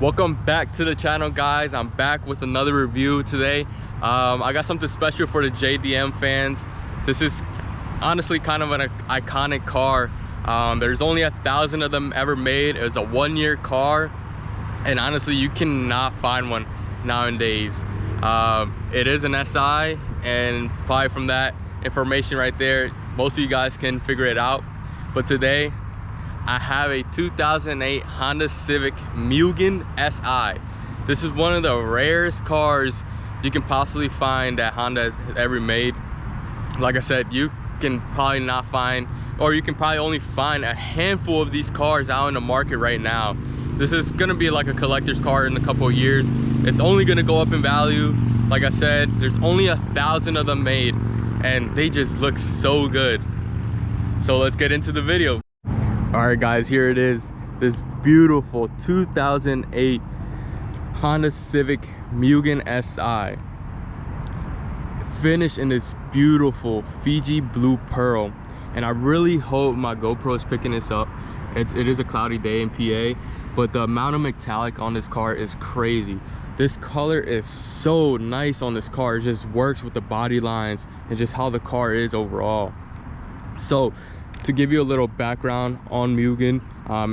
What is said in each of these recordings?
Welcome back to the channel, guys. I'm back with another review today. I got something special for the JDM fans. This is honestly kind of an iconic car. There's only 1,000 of them ever made. It was a one-year car, and honestly you cannot find one nowadays. It is an SI, and probably from that information right there, most of you guys can figure it out. But today I have a 2008 Honda Civic Mugen Si. This is one of the rarest cars you can possibly find that Honda has ever made. Like I said, you can probably not find, or you can probably only find a handful of these cars out in the market right now. This is gonna be like a collector's car in a couple of years. It's only gonna go up in value. Like I said, there's only 1,000 of them made, and they just look so good. So let's get into the video. All right, guys, here it is. This beautiful 2008 Honda Civic Mugen Si, finished in this beautiful Fiji blue pearl. And I really hope my GoPro is picking this up. It is a cloudy day in PA, but the amount of metallic on this car is crazy. This color is so nice on this car. It just works with the body lines and just how the car is overall. So to give you a little background on Mugen,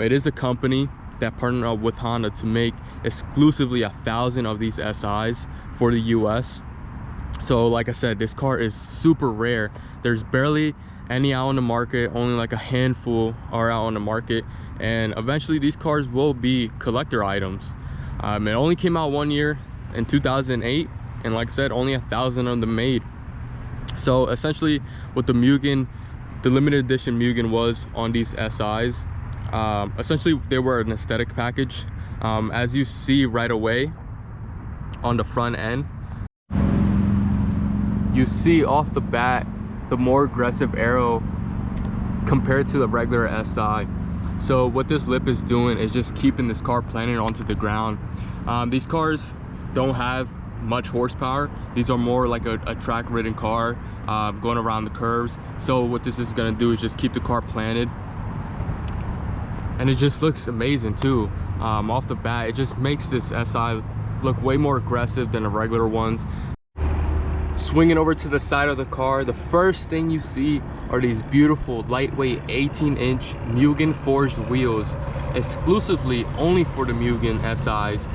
it is a company that partnered up with Honda to make exclusively 1,000 of these SIs for the US. So like I said, this car is super rare. There's barely any out on the market. Only like a handful are out on the market, and eventually these cars will be collector items. It only came out one year in 2008, and like I said, only 1,000 of them made. So essentially what the Mugen, the limited edition Mugen, was on these SIs, essentially they were an aesthetic package. As you see right away on the front end, you see off the bat the more aggressive aero compared to the regular SI. So what this lip is doing is just keeping this car planted onto the ground. These cars don't have much horsepower. These are more like a track ridden car, going around the curves. So what this is going to do is just keep the car planted, and it just looks amazing too. Off the bat, it just makes this SI look way more aggressive than the regular ones. Swinging over to the side of the car, the first thing you see are these beautiful lightweight 18-inch Mugen forged wheels, exclusively only for the Mugen SIs.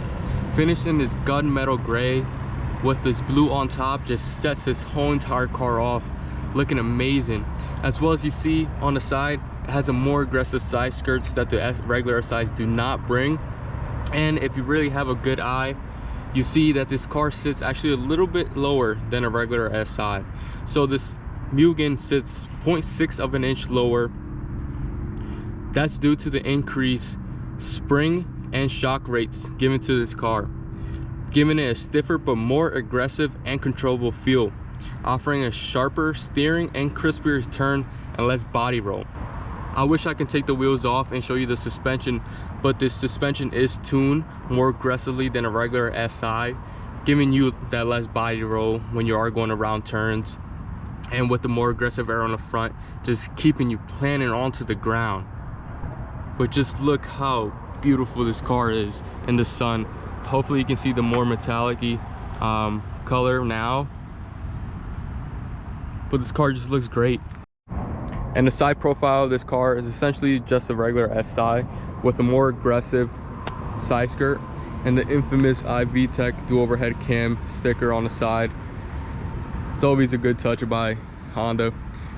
Finished in this gunmetal gray with this blue on top, just sets this whole entire car off looking amazing. As well as you see on the side, it has a more aggressive side skirts that the regular SIs do not bring. And if you really have a good eye, you see that this car sits actually a little bit lower than a regular SI. So this Mugen sits 0.6 of an inch lower. That's due to the increased spring and shock rates given to this car, giving it a stiffer but more aggressive and controllable feel, offering a sharper steering and crispier turn and less body roll. I wish I could take the wheels off and show you the suspension, but this suspension is tuned more aggressively than a regular SI, giving you that less body roll when you are going around turns, and with the more aggressive air on the front, just keeping you planted onto the ground. But just look how beautiful this car is in the sun. Hopefully you can see the more metallic-y color now, but this car just looks great. And the side profile of this car is essentially just a regular SI with a more aggressive side skirt and the infamous iVTEC dual overhead cam sticker on the side. It's always a good touch by Honda.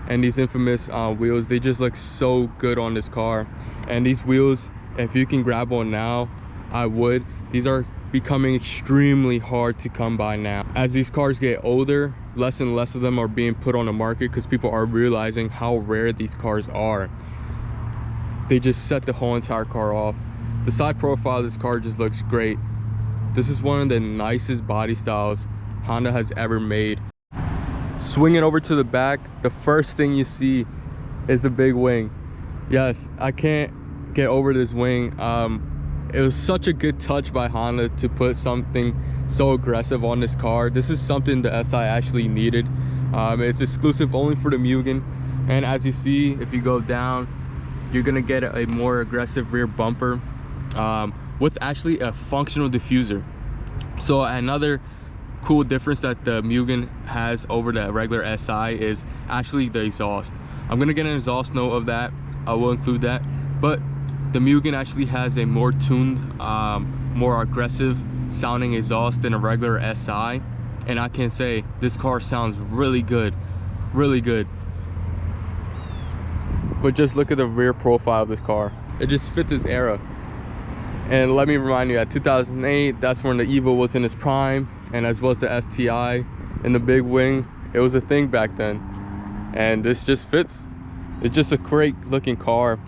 And these infamous wheels, they just look so good on this car. And these wheels, if you can grab one now, I would. These are becoming extremely hard to come by now. As these cars get older, less and less of them are being put on the market because people are realizing how rare these cars are. They just set the whole entire car off. The side profile of this car just looks great. This is one of the nicest body styles Honda has ever made. Swinging over to the back, the first thing you see is the big wing. Yes, I can't get over this wing. It was such a good touch by Honda to put something so aggressive on this car. This is something the SI actually needed. It's exclusive only for the Mugen, and as you see, if you go down, you're gonna get a more aggressive rear bumper with actually a functional diffuser. So another cool difference that the Mugen has over the regular SI is actually the exhaust. I'm gonna get an exhaust note of that, I will include that, but the Mugen actually has a more tuned, more aggressive sounding exhaust than a regular SI, and I can say this car sounds really good, really good. But just look at the rear profile of this car, it just fits this era. And let me remind you, at 2008, that's when the Evo was in its prime, and as well as the STI and the big wing. It was a thing back then, and this just fits. It's just a great looking car.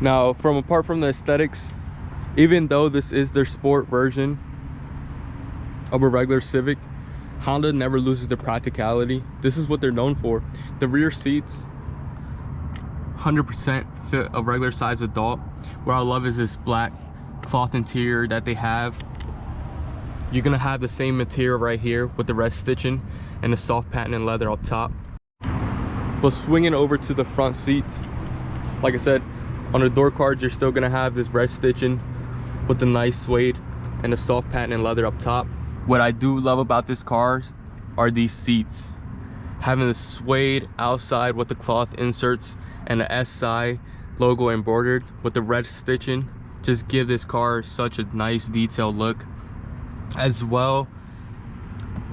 Now, apart from the aesthetics, even though this is their sport version of a regular Civic, Honda never loses their practicality. This is what they're known for. The rear seats 100% fit a regular size adult. What I love is this black cloth interior that they have. You're gonna have the same material right here with the red stitching and the soft patent leather up top. But swinging over to the front seats, like I said, on the door cards, you're still gonna have this red stitching with the nice suede and the soft patent leather up top. What I do love about this car are these seats. Having the suede outside with the cloth inserts and the SI logo embroidered with the red stitching just give this car such a nice detailed look. As well,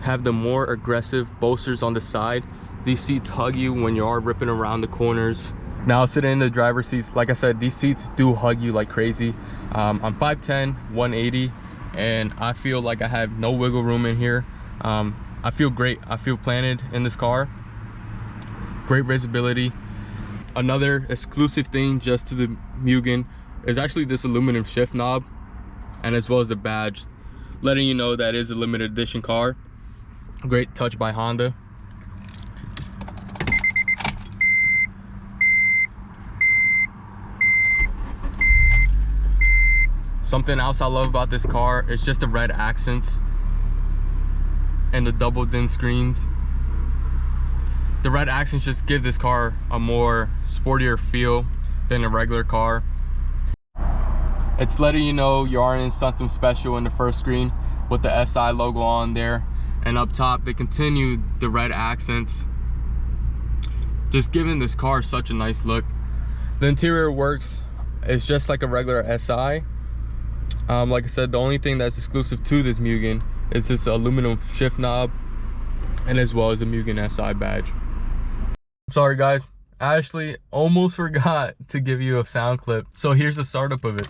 have the more aggressive bolsters on the side. These seats hug you when you are ripping around the corners. Now sitting in the driver's seats, like I said, these seats do hug you like crazy. I'm 5'10", 180, and I feel like I have no wiggle room in here. I feel great. I feel planted in this car. Great visibility. Another exclusive thing just to the Mugen is actually this aluminum shift knob, and as well as the badge, letting you know that it is a limited edition car. Great touch by Honda. Something else I love about this car is just the red accents and the double din screens. The red accents just give this car a more sportier feel than a regular car. It's letting you know you are in something special in the first screen with the SI logo on there, and up top they continue the red accents, just giving this car such a nice look. The interior works, it's just like a regular SI. Like I said, the only thing that's exclusive to this Mugen is this aluminum shift knob, and as well as the Mugen SI badge. Sorry guys, I actually almost forgot to give you a sound clip, so here's the startup of it.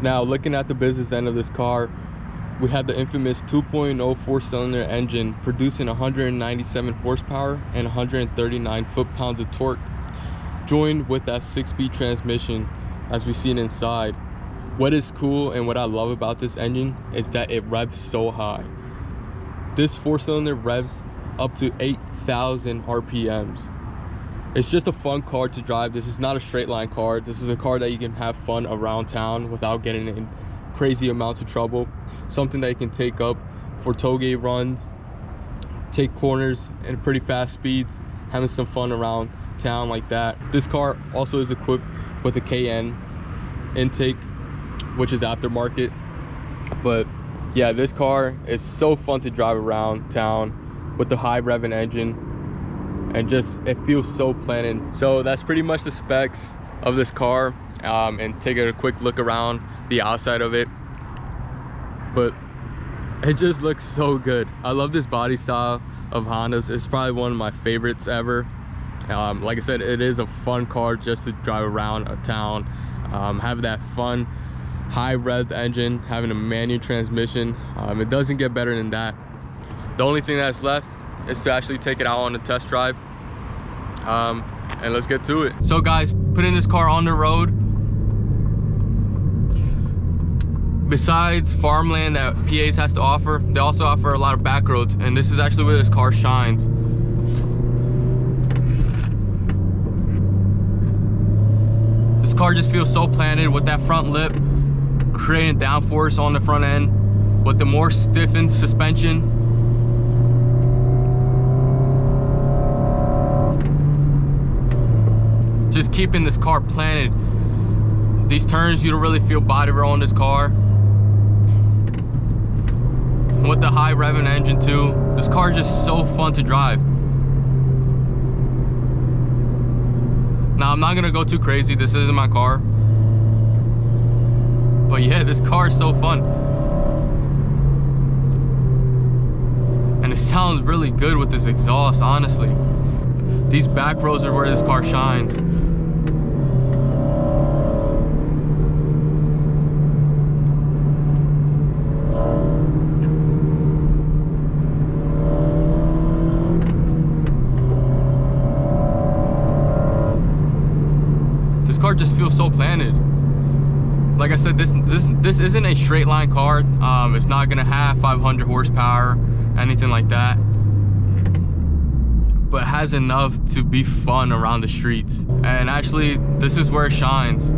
Now looking at the business end of this car, we have the infamous 2.0 4-cylinder engine producing 197 horsepower and 139 foot-pounds of torque, joined with that 6-speed transmission as we see it inside. What is cool and what I love about this engine is that it revs so high. This 4-cylinder revs up to 8,000 RPMs. It's just a fun car to drive. This is not a straight line car. This is a car that you can have fun around town without getting in crazy amounts of trouble. Something that you can take up for tollgate runs, take corners in pretty fast speeds, having some fun around town like that. This car also is equipped with a KN intake, which is aftermarket. But yeah, this car is so fun to drive around town with the high revving engine, and just it feels so planted. So that's pretty much the specs of this car, and take a quick look around the outside of it. But it just looks so good. I love this body style of Honda's. It's probably one of my favorites ever. Like I said, it is a fun car just to drive around a town, have that fun high rev engine, having a manual transmission. It doesn't get better than that. The only thing that's left is to actually take it out on a test drive, and let's get to it. So guys, putting this car on the road, besides farmland that PA's has to offer, they also offer a lot of back roads, and this is actually where this car shines. car just feels so planted with that front lip, creating downforce on the front end with the more stiffened suspension. Just keeping this car planted. These turns, you don't really feel body roll on this car. And with the high revving engine too, this car is just so fun to drive. Now, I'm not gonna go too crazy. This isn't my car. But yeah, this car is so fun. And it sounds really good with this exhaust, honestly. These back rows are where this car shines. This car just feels so planted. Like I said, this isn't a straight line car. It's not gonna have 500 horsepower, anything like that, but it has enough to be fun around the streets. And actually, this is where it shines.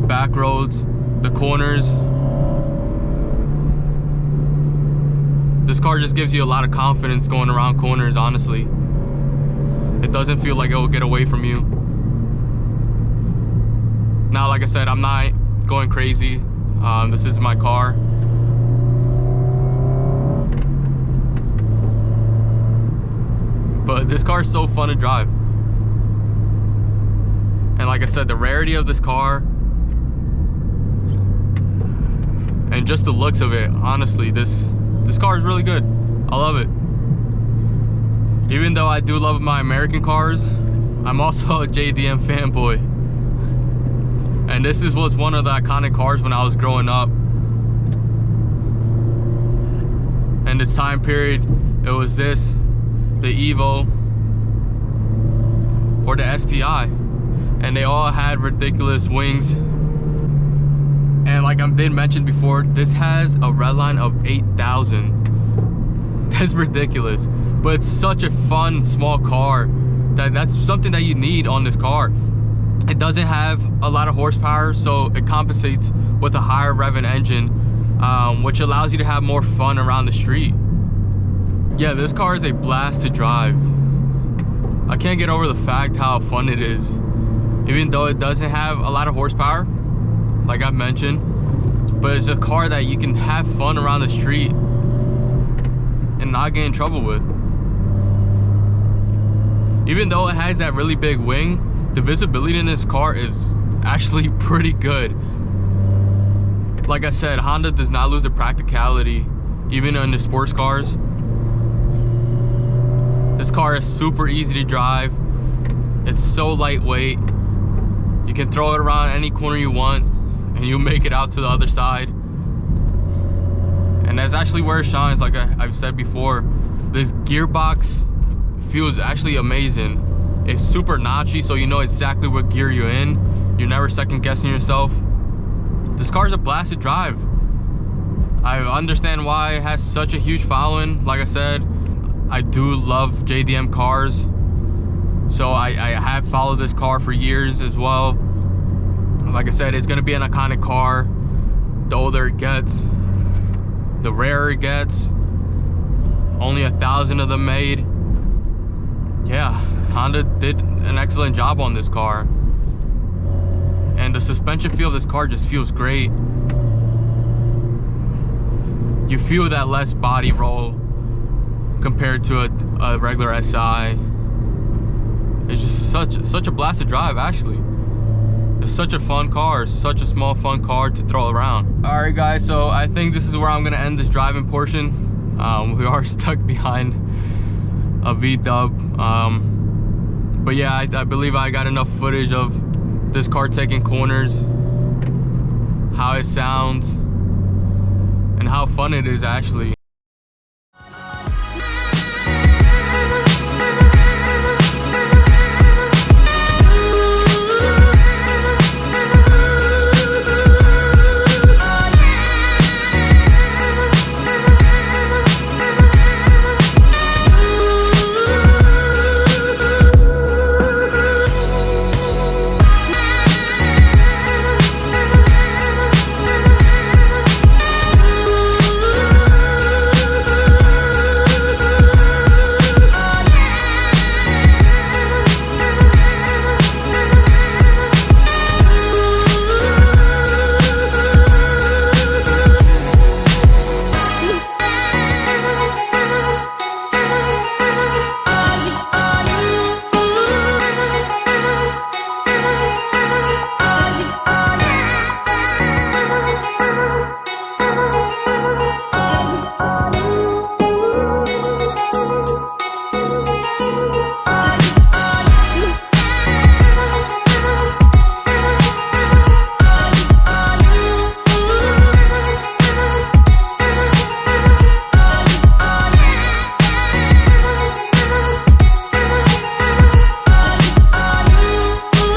Back roads, the corners. This car just gives you a lot of confidence going around corners, honestly. It doesn't feel like it will get away from you. Now, like I said, I'm not going crazy. This is my car. But this car is so fun to drive. And like I said, the rarity of this car and just the looks of it, honestly, this car is really good. I love it. Even though I do love my American cars, I'm also a JDM fanboy. And this was one of the iconic cars when I was growing up. And this time period, it was this, the Evo, or the STI. And they all had ridiculous wings. And like I did mention before, this has a redline of 8,000. That's ridiculous. But it's such a fun, small car that's something that you need on this car. It doesn't have a lot of horsepower, so it compensates with a higher revving engine, which allows you to have more fun around the street. Yeah, this car is a blast to drive. I can't get over the fact how fun it is. Even though it doesn't have a lot of horsepower, like I've mentioned, but it's a car that you can have fun around the street and not get in trouble with. Even though it has that really big wing, the visibility in this car is actually pretty good. Like I said, Honda does not lose the practicality, even in the sports cars. This car is super easy to drive. It's so lightweight. You can throw it around any corner you want, and you'll make it out to the other side. And that's actually where it shines. Like I've said before, this gearbox feels actually amazing. It's super notchy, so you know exactly what gear you're in. You're never second guessing yourself. This car is a blast to drive. I understand why it has such a huge following. Like I said, I do love JDM cars, so I have followed this car for years as well. Like I said, it's gonna be an iconic car. The older it gets, the rarer it gets. Only 1,000 of them made. Yeah, Honda did an excellent job on this car. And the suspension feel of this car just feels great. You feel that less body roll compared to a regular SI. It's just such a blast to drive, actually. It's such a fun car, such a small fun car to throw around. All right guys, so I think this is where I'm gonna end this driving portion. We are stuck behind a V-dub. But yeah, I believe I got enough footage of this car taking corners, how it sounds, and how fun it is actually.